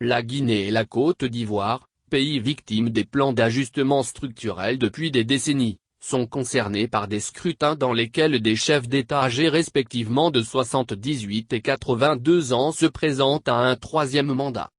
La Guinée et la Côte d'Ivoire, pays victimes des plans d'ajustement structurel depuis des décennies, sont concernés par des scrutins dans lesquels des chefs d'État âgés respectivement de 78 et 82 ans se présentent à un troisième mandat.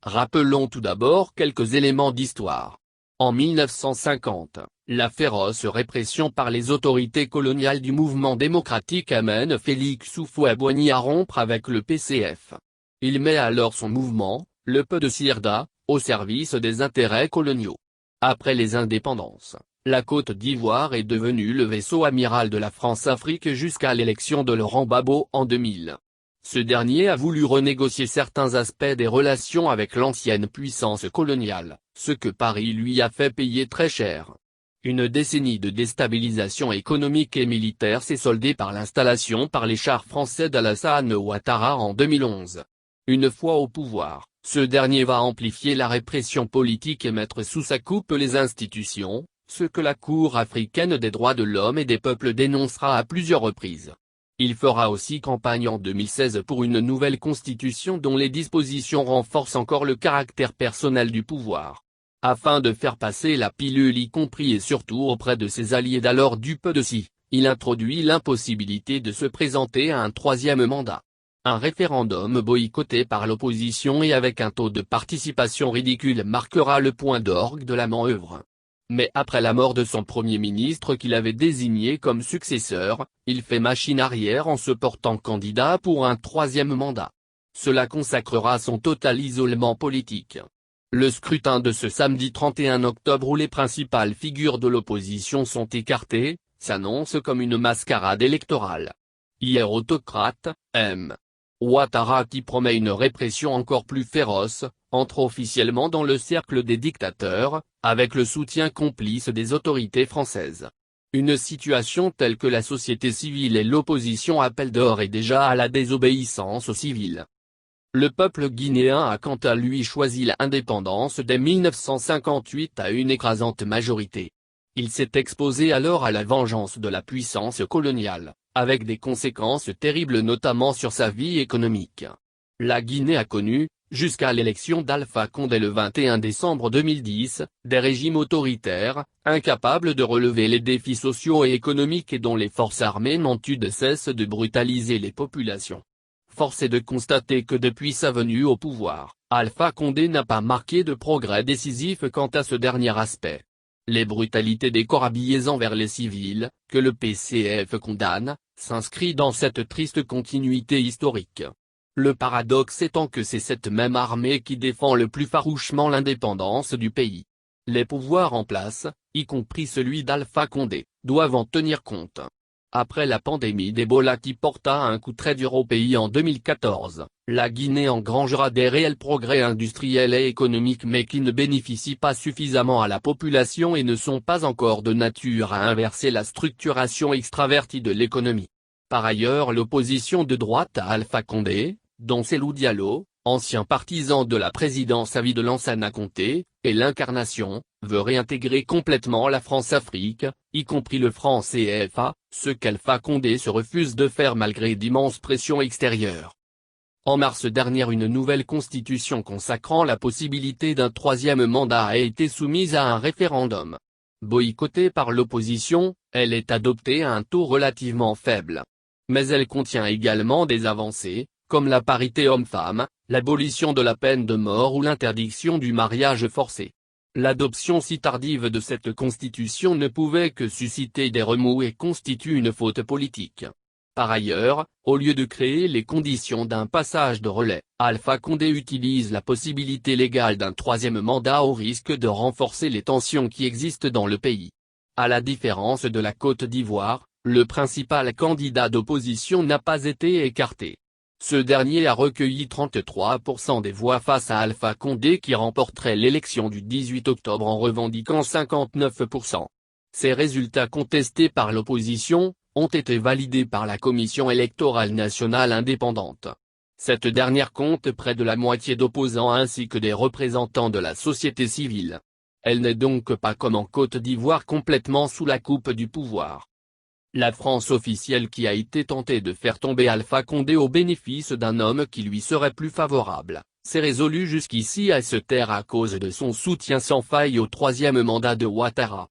Rappelons tout d'abord quelques éléments d'histoire. En 1950, la féroce répression par les autorités coloniales du mouvement démocratique amène Félix Houphouët-Boigny à rompre avec le PCF. Il met alors son mouvement, le PDCIRDA, au service des intérêts coloniaux. Après les indépendances, la Côte d'Ivoire est devenue le vaisseau amiral de la France-Afrique jusqu'à l'élection de Laurent Gbagbo en 2000. Ce dernier a voulu renégocier certains aspects des relations avec l'ancienne puissance coloniale, ce que Paris lui a fait payer très cher. Une décennie de déstabilisation économique et militaire s'est soldée par l'installation par les chars français d'Alassane Ouattara en 2011. Une fois au pouvoir, ce dernier va amplifier la répression politique et mettre sous sa coupe les institutions, ce que la Cour africaine des droits de l'homme et des peuples dénoncera à plusieurs reprises. Il fera aussi campagne en 2016 pour une nouvelle constitution dont les dispositions renforcent encore le caractère personnel du pouvoir. Afin de faire passer la pilule y compris et surtout auprès de ses alliés d'alors du PDC, il introduit l'impossibilité de se présenter à un troisième mandat. Un référendum boycotté par l'opposition et avec un taux de participation ridicule marquera le point d'orgue de la manœuvre. Mais après la mort de son premier ministre qu'il avait désigné comme successeur, il fait machine arrière en se portant candidat pour un troisième mandat. Cela consacrera son total isolement politique. Le scrutin de ce samedi 31 octobre où les principales figures de l'opposition sont écartées, s'annonce comme une mascarade électorale. Hier autocrate, M. Ouattara qui promet une répression encore plus féroce, entre officiellement dans le cercle des dictateurs, avec le soutien complice des autorités françaises. Une situation telle que la société civile et l'opposition appellent d'ores et déjà à la désobéissance civile. Le peuple guinéen a quant à lui choisi l'indépendance dès 1958 à une écrasante majorité. Il s'est exposé alors à la vengeance de la puissance coloniale, avec des conséquences terribles notamment sur sa vie économique. La Guinée a connu, jusqu'à l'élection d'Alpha Condé le 21 décembre 2010, des régimes autoritaires, incapables de relever les défis sociaux et économiques et dont les forces armées n'ont eu de cesse de brutaliser les populations. Force est de constater que depuis sa venue au pouvoir, Alpha Condé n'a pas marqué de progrès décisif quant à ce dernier aspect. Les brutalités des corps habillés envers les civils, que le PCF condamne, s'inscrit dans cette triste continuité historique. Le paradoxe étant que c'est cette même armée qui défend le plus farouchement l'indépendance du pays. Les pouvoirs en place, y compris celui d'Alpha Condé, doivent en tenir compte. Après la pandémie d'Ebola qui porta un coup très dur au pays en 2014, la Guinée engrangera des réels progrès industriels et économiques mais qui ne bénéficient pas suffisamment à la population et ne sont pas encore de nature à inverser la structuration extravertie de l'économie. Par ailleurs l'opposition de droite à Alpha Condé, dont Cellou Diallo, ancien partisan de la présidence à vie de Lansana Conté, et l'incarnation, veut réintégrer complètement la France-Afrique, y compris le franc CFA, ce qu'Alpha Condé se refuse de faire malgré d'immenses pressions extérieures. En mars dernier une nouvelle constitution consacrant la possibilité d'un troisième mandat a été soumise à un référendum. Boycottée par l'opposition, elle est adoptée à un taux relativement faible. Mais elle contient également des avancées, comme la parité homme-femme, l'abolition de la peine de mort ou l'interdiction du mariage forcé. L'adoption si tardive de cette constitution ne pouvait que susciter des remous et constitue une faute politique. Par ailleurs, au lieu de créer les conditions d'un passage de relais, Alpha Condé utilise la possibilité légale d'un troisième mandat au risque de renforcer les tensions qui existent dans le pays. À la différence de la Côte d'Ivoire, le principal candidat d'opposition n'a pas été écarté. Ce dernier a recueilli 33% des voix face à Alpha Condé qui remporterait l'élection du 18 octobre en revendiquant 59%. Ces résultats contestés par l'opposition, ont été validés par la Commission électorale nationale indépendante. Cette dernière compte près de la moitié d'opposants ainsi que des représentants de la société civile. Elle n'est donc pas comme en Côte d'Ivoire complètement sous la coupe du pouvoir. La France officielle qui a été tentée de faire tomber Alpha Condé au bénéfice d'un homme qui lui serait plus favorable, s'est résolu jusqu'ici à se taire à cause de son soutien sans faille au troisième mandat de Ouattara.